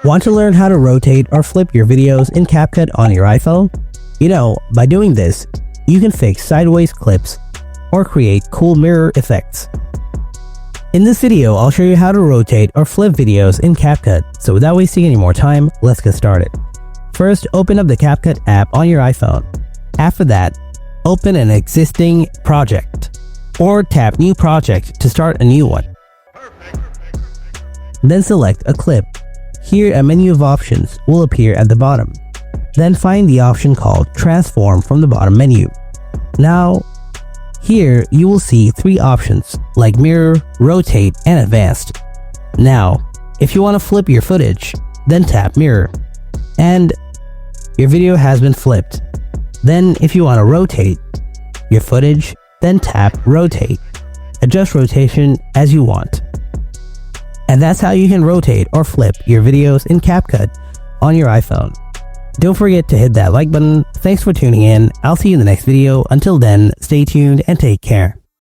Want to learn how to rotate or flip your videos in CapCut on your iPhone? You know, by doing this, you can fix sideways clips or create cool mirror effects. In this video, I'll show you how to rotate or flip videos in CapCut. So without wasting any more time, let's get started. First, open up the CapCut app on your iPhone. After that, open an existing project or tap New Project to start a new one. Then select a clip. Here, a menu of options will appear at the bottom. Then find the option called Transform from the bottom menu. Now, here you will see three options like Mirror, Rotate, and Advanced. Now, if you want to flip your footage, then tap Mirror, and your video has been flipped. Then, if you want to rotate your footage, then tap Rotate. Adjust rotation as you want. And that's how you can rotate or flip your videos in CapCut on your iPhone. Don't forget to hit that like button. Thanks for tuning in. I'll see you in the next video. Until then, stay tuned and take care.